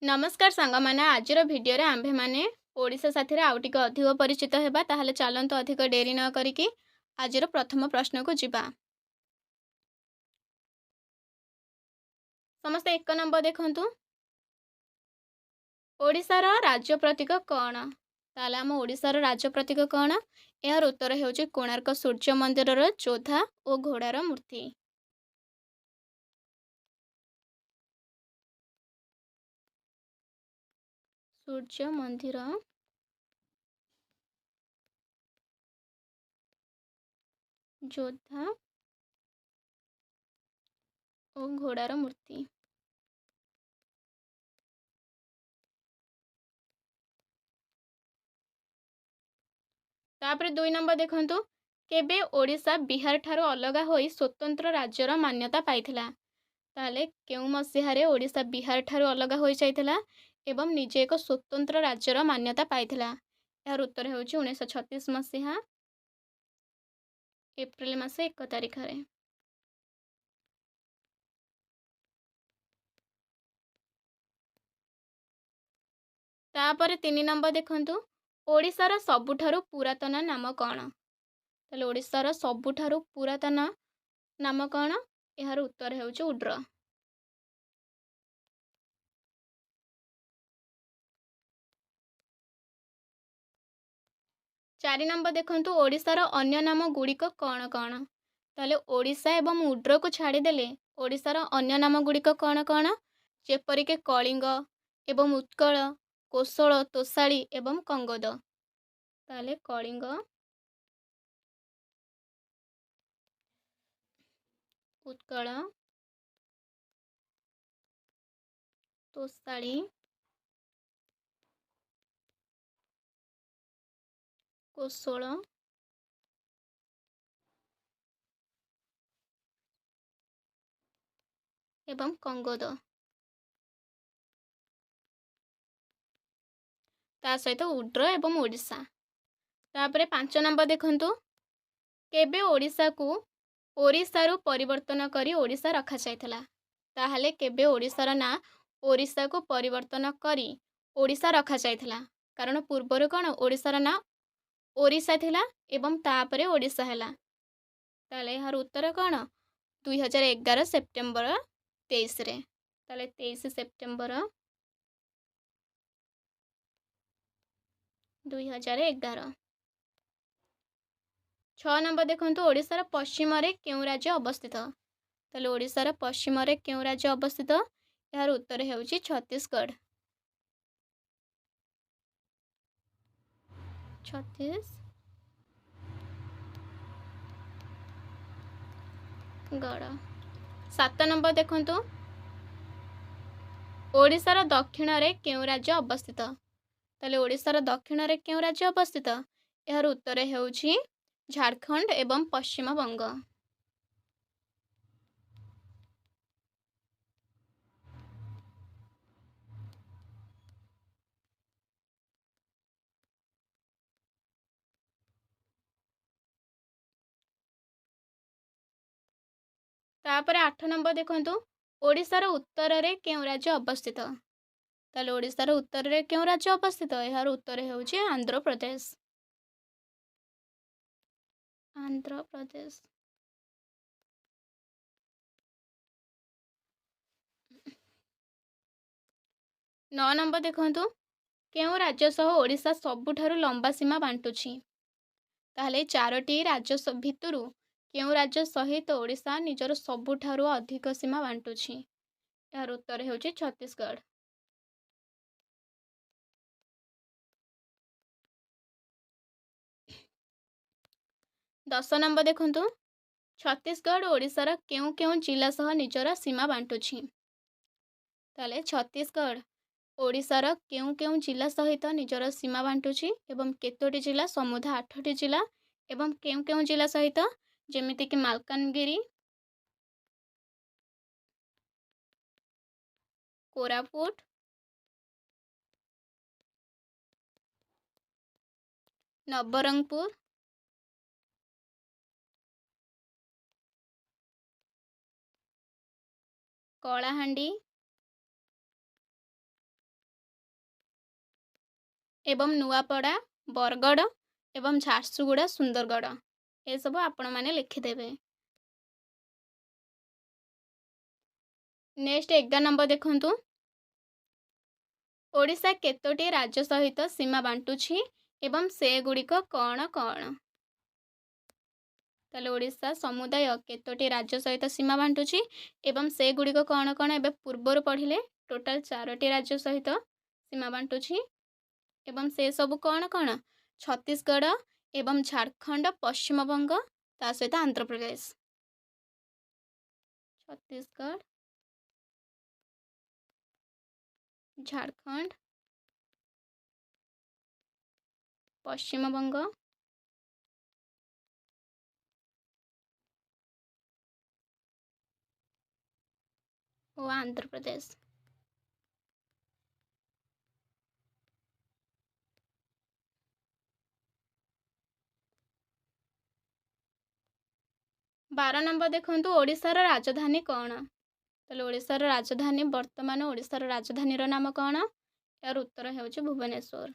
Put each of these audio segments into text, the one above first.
नमस्कार सांग मैंने आज भिडियो आंभे मैंने ओडिशा साथी आउ टिके अधिक परिचित हेबा ताहले चलंतु अधिक डेरी न करिकी आज प्रथम प्रश्न को जिबा। समस्त एक नंबर देखंतु ओडिशार राज्य प्रतीक कौन? ताले आम ओडिशार राज्य प्रतीक कौन? यार उत्तर हेउची कोणार्क सूर्य मंदिरर चोधा और घोड़ार मूर्ति। सूर्य मंदिर जोधा और घोड़ार मूर्ति। तापर 2 नंबर देखंतु केबे ओडिशा बिहार ठारो अलगा होई स्वतंत्र राज्यर मान्यता पाइथिला? ताले केउ मसिहारे ओडिशा बिहार ठारो अलगा होई जाइथिला एवं निजे एक स्वतंत्र राज्यर मान्यता पाइथिला? यार उत्तर हेउची 1936 मसिहा एप्रिल मासे 1 तारिख रे। तापर 3 नंबर देखंतु ओडिशार सबुठारु पुरातन नाम कौन? ताले ओडिशार सबुठारु पुरातन नाम कौन? यार उत्तर हेउची उड्र। 4 नंबर देखंतु ओडिशार अन्य नाम गुड़िक कौन कौन? ताले ओडिशा एवं उड्र को छाड़ीदेले ओडिशार अन्य नाम गुड़िक कौन कौन? जेपरिके कलिंग एवं उत्कल, कोशल, तोषाली एवं कंगद। ताले कलिंग, उत्कल, तोषाली, कोशल एवं कंगद। ता सहित उड्र एवं ओडिशा। तापरे 5 नंबर देखंतु केबे ओडिशा को ओरिसारु परिवर्तन करी ओडिशा रखा जाइथिला? ताहले केबे ओडिशार ना ओडिशा को परिवर्तन करी ओडिशा रखा जाइथिला? कारण पूर्वरु कोन ओडिशार ना ओरिसा थिला एवं तापरे ओडिशा हैला। ताले यार उत्तर कोन? 2011 सेप्टेम्बर 23 रे। ताले 23 सेप्टेम्बर 2011। 6 नंबर देखंतु ओडिशार पश्चिम रे केउ राज्य अवस्थित? ताले ओडिशार पश्चिम रे केउ राज्य अवस्थित? यार उत्तर हेउची छत्तीसगढ़। छत्तीसगढ़। 7 नंबर देखंतु ओडिशार दक्षिण रे केउ राज्य अवस्थित? ताले ओडिशार दक्षिण रे केउ राज्य अवस्थित? यार उत्तर हेउची झारखंड एवं पश्चिम बंग। तापर 8 नंबर देखंतु ओडिशार उत्तर रे केउ राज्य अवस्थित? ताले ओडिशार उत्तर रे केउ राज्य अवस्थित? यार उत्तर हेउची आंध्र प्रदेश। आंध्र प्रदेश। 9 नंबर देखंतु केउ राज्य सह ओडिशा सबुठारु लंबा सीमा बांटुछि? ताहले 4टी राज्य भितरु केउ राज्य सहित ओडिशा निजर सबुठारु अधिक सीमा बांटुछि? यार उत्तर हेउची छत्तीसगढ़। 10 नंबर देखंतु छत्तीसगढ़ ओडिशार केउ केउ जिला सह निजर सीमा बांटुछि? ताले छत्तीसगढ़ ओडिशार केउ केउ जिला सहित निजर सीमा बांटुछि एवं केतोटी जिला समुदाय 8टी जिला एवं केउ केउ जिला सहित जेमिति कि मालकानगिरी, कोरापुट, नवरंगपुर, कलाहांडी, एवं नुआपड़ा बरगड़ एवं झारसुगुड़ा सुंदरगढ़ ये सब आपण मैंने लिखिदेवे। नेक्स्ट 11 नंबर देखंतु ओडिशा केतोटी राज्य सहित सीमा बांटुछि एवं से गुड़िक कौन कौन। ताले ओडिशा समुदाय केतोटी राज्य सहित सीमा बांटुछि एवं से गुड़िक कौन कौन एबे पूर्वर पढ़िले टोटाल 4टी राज्य सहित सीमा बांटुछि एवं से सब कौन कौन छत्तीसगढ़ एवं झारखंड पश्चिम बंग ता सहित आंध्र प्रदेश। छत्तीसगढ़ झारखंड पश्चिम बंग और आंध्र प्रदेश। बारह नंबर देखंतु ओडिशार राजधानी कौन। ताले ओडिशार राजधानी वर्तमान ओडिशार राजधानी नाम कौन यार उत्तर हेउछि भुवनेश्वर।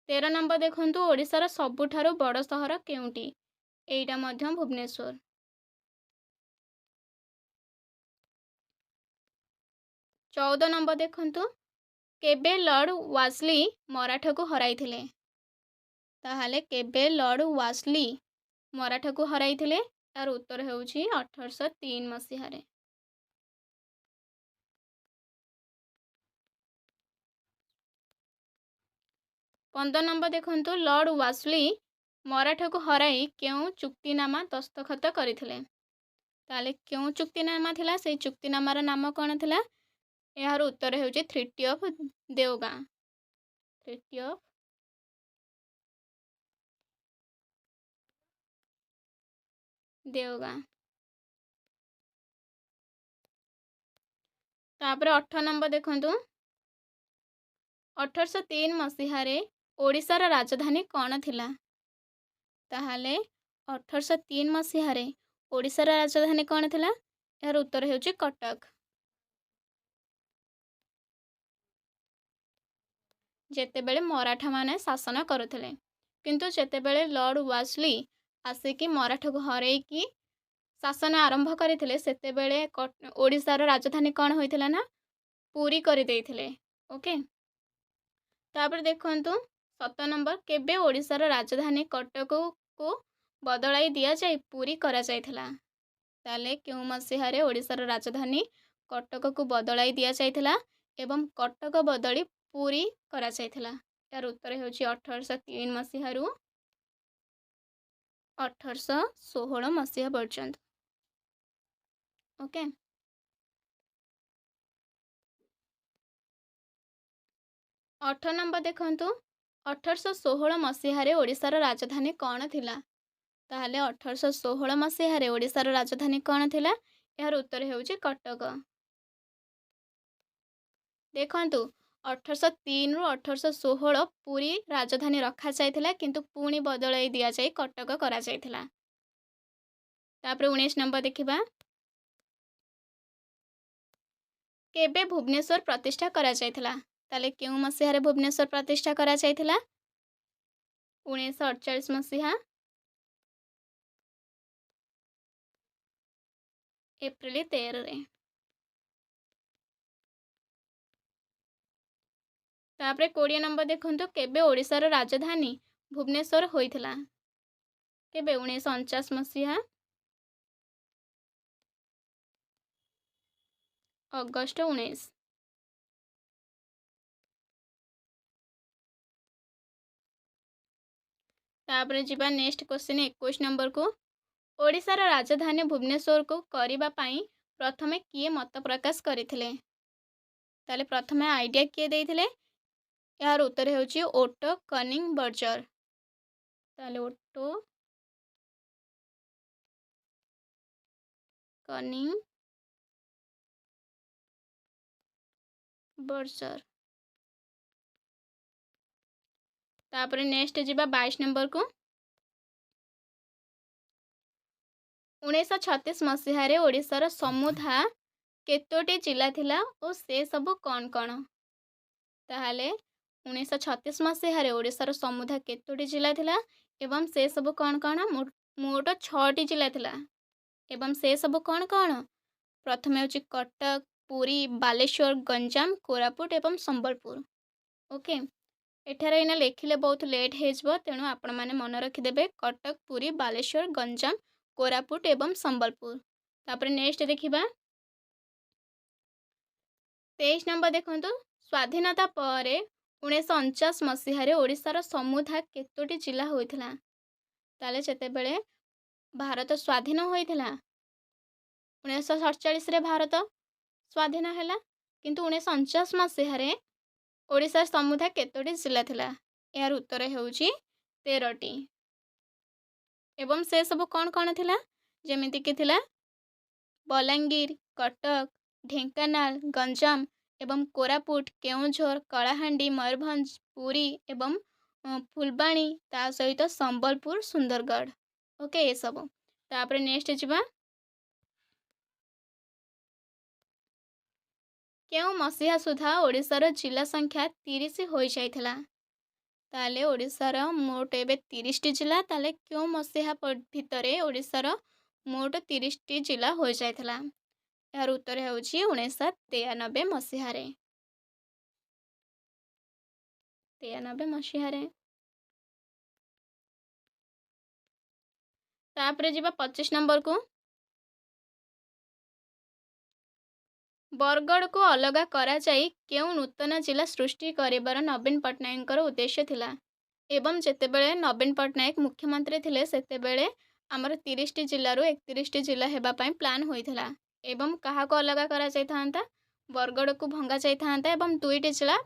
13 नंबर देखंतु ओडिशार सबुठारु बड़ सहर केउंटी एइटा मध्य भुवनेश्वर। 14 नंबर देखंतु केबे लॉर्ड वासली मराठा को हराइथिले। ताहाले केबे लॉर्ड वासली मराठा को हराइथिले यार उत्तर हेउछि 1803 मसीहारे। 15 नंबर देखंतु लॉर्ड वासली मराठा को हराई क्यों चुक्तिनामा दस्तखत करथिले। ताले क्यों चुक्तिनामा थिला से चुक्तिनामार नाम कौन थिला यार उत्तर हेउछि treaty of Deogaon. Treaty of Deogaon. तापर 18 नंबर देखंतु 1803 मसीहारे ओडिशार राजधानी कौन थिला। ताहाले 1803 मसीहारे ओडिशार राजधानी कौन थिला यार उत्तर हेउछि कटक। जेतेबेले मराठा माने शासन करुथिले किंतु जेतेबेले लॉर्ड वासली आसिकी मराठा को हरेकी शासन आरंभ करथिले सेतेबेले ओडिशार राजधानी कौन होइथिला ना पुरी करि देइथिले। ओके तापर देखंतु 7 नंबर केबे ओडिशार राजधानी कटक को बदलाई दिया जाय पुरी करा जायथिला। ताले क्यों मसीहारे ओडिशार राजधानी कटक को बदलाई दिया जायथिला एवं कटक बदली पुरी करा जायथिला यार उत्तर हेउछि 1803 मसीहारु 1816 मसीहा पर्यंत। ओके 8 नंबर देखंतु 1816 मसीहारे ओडिशार राजधानी कौन थिला। ताहले 1816 मसीहारे ओडिशार राजधानी कौन थिला यार उत्तर हेउछि कटक। देखंतु 1803 रु 1816 पूरी राजधानी रखा जायथिला किंतु पुणी बदलाई दिया जाय कटक करा जायथिला। तापर 19 नंबर देखिबा केबे भुवनेश्वर प्रतिष्ठा करा जायथिला। ताले केउ मसीहारे भुवनेश्वर प्रतिष्ठा करा जायथिला 1948 मसीहा एप्रिल 13 रे। तापर 20 नंबर देखंतु केबे ओडिशार राजधानी भुवनेश्वर होइथिला। केबे 1949 मसीहा अगस्त 19। तापर जिबा नेक्स्ट क्वेश्चन 21 नंबर को ओडिशार राजधानी भुवनेश्वर को करिबा पई प्रथमे किए मत प्रकाश करथिले। ताले प्रथमे आइडिया किए देइथिले यार उत्तर हेउछि ओटो कनिंग बर्जर। ताले ओटो कनिंग बर्जर। तापर नेक्स्ट जिबा 22 नंबर को 1936 मसीहारे ओडिशार समुधा केतोटी जिला थिला और से सबु कौन कौन? ताहले 1936 मसीह ओडिशार समुदाय केतोटी जिला थिला एवं से सबु कौन कौन? मोट 6टी जिला थिला एवं से सबु कौन कौन? प्रथम होची कटक, पुरी, बालेश्वर, गंजाम, कोरापुट एवं संबलपुर। ओके, एठार एना लेखिले बहुत लेट हो तेणु आपण मैंने मन रखिदेवे कटक, पुरी, बालेश्वर, गंजाम, कोरापुट एवं संबलपुर। तापर नेक्स्ट देखिबा 23 नंबर देखंतु स्वाधीनता पर 1949 मसीह ओडिशार समुदाय केतोटी जिला होइथिला? ताले जेतेबेले भारत स्वाधीन होइथिला 1947 रे भारत स्वाधीन हैला किंतु 1949 मसीह ओडिशार समुदाय केतोटी जिला थिला? यार उत्तर हेउची 13टी। एवं से सब कौन कौन थिला? जेमिति कि थिला बलांगीर, कटक, ढेंकानाल, गंजाम एवं कोरापुट, केउझर, कलाहांडी, मयूरभंज, पुरी एवं फुलबाणी ता सहित संबलपुर, सुंदरगढ़। ओके, ये सब तापर नेक्स्ट जिबा केउ मसीहा सुधा ओडिशार जिला संख्या 30 हो जाइथिला? ताले ओडिशार मोट एबे 30टी जिला ताले क्यों मसीहा भितरे ओडिशार मोट 30टी जिला हो जाइथिला? यार उत्तर हेउची 1993 मसीह 93 मसीह। तापर जिबा 25 नंबर को बरगढ़ को अलगा करा जाई केउ नूतन जिला सृष्टि करिबार नवीन पट्टनायकर उद्देश्य थिला? एवं जेतेबेले नवीन पट्टनायक मुख्यमंत्री थिले सेतेबेले आमर 30टी जिल्लारू 31टी जिला हेबा पई प्लान होइथिला एवं कहा को अलगा करा जाई थांता? बरगढ़ को भंगा जाई थांता एवं 2टी जिला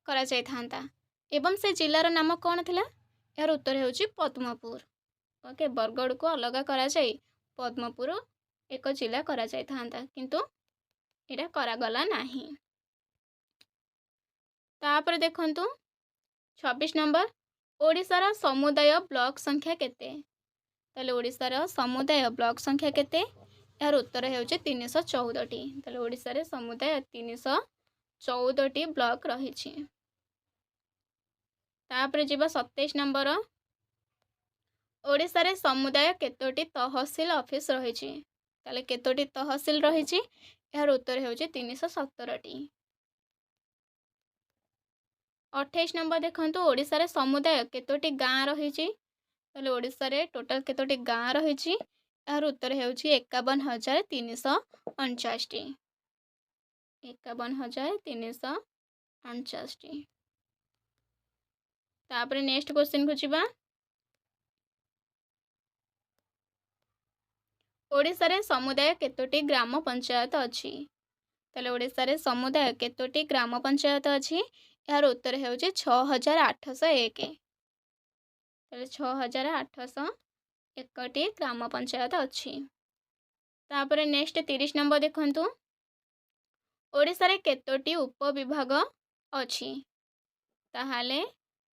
करा जाई थांता एवं से जिलार नाम कौन थिला? यार उत्तर हेउची पद्मपुर। ओके, बरगढ़ को अलगा करा जाई पद्मपुर एक जिला करा जाई थांता किंतु एटा करागला नाही। तापर देखंतु 26 नंबर ओडिशार समुदाय ब्लॉक संख्या केते? ताले ओडिशार समुदाय ब्लॉक संख्या केते? यार उत्तर हेउचे 314टी। ताले ओडिशारे समुदाय 314टी ब्लॉक रहिछि। तापर जिबा 27 नंबर ओडिशारे समुदाय केतोटी तहसील ऑफिस रहिछि? ताले केतोटी तहसील रहिछि? यार उत्तर हेउचे 317टी। 28 नंबर देखंतु ओडिशारे समुदाय केतोटी गाँ रहिछि? ताले ओडिशारे टोटल केतोटी गाँ रहिछि? यार उत्तर हेउछि 51,349टी। 51,349टी। तापर नेक्स्ट क्वेश्चन को जिबा ओडिशारे समुदाय केतोटी ग्राम पंचायत अछि? ताले ओडिशारे समुदाय केतोटी ग्राम पंचायत अछि? यार उत्तर हेउछि 6,801। ताले 6,801टी ग्राम पंचायत अछि। तापर नेक्स्ट 30 नंबर देखंतु ओडिशारे केतोटी उपविभाग अछि? ताहाले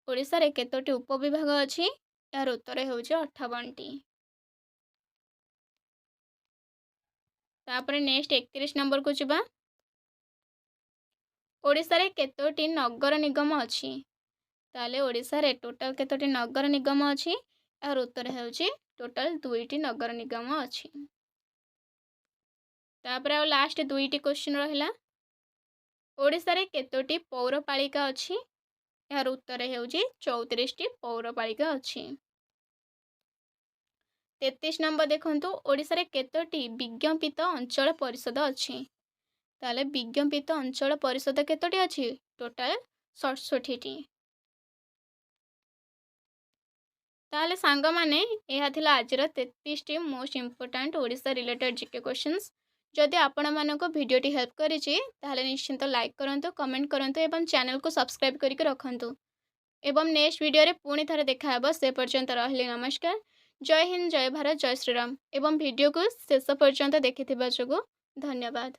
ओडिशारे केतोटी उपविभाग अछि? यार उत्तर हेउछि 58टी। तापर नेक्स्ट 31 नंबर को जिबा ओडिशारे केतोटी नगर निगम अछि? ताले ओडिशारे टोटल केतोटी नगर निगम अछि? यार उत्तर हेउछि टोटल 2टी नगर निगम अछि। तापर आ लास्ट 2टी क्वेश्चन रहिला ओडिशारे केतोटी पौरपालिका अछि? यार उत्तर हेउछि 34टी पौरपालिका अछि। 33 नंबर देखंतु ओडिशारे केतोटी विज्ञापित अंचल परिषद अछि? ताले विज्ञापित अंचल परिषद केतोटी अछि? टोटल 67टी। ताले सांग माने एहा थिला आजिर 33टी most important Odisha related GK questions. जदि आपण मानको वीडियोटी हेल्प करिछि ताले निश्चिंत लाइक करंतु, कमेंट करंतु एवं चैनल को सब्सक्राइब करिक रखंतु एवं नेक्स्ट वीडियो रे पुणी थरे देखा हेबो। से पर्यंत रहले नमस्कार। जय हिंद, जय भारत, जय श्रीराम एवं वीडियो को शेष पर्यंत देखिथिबा जोगु धन्यवाद।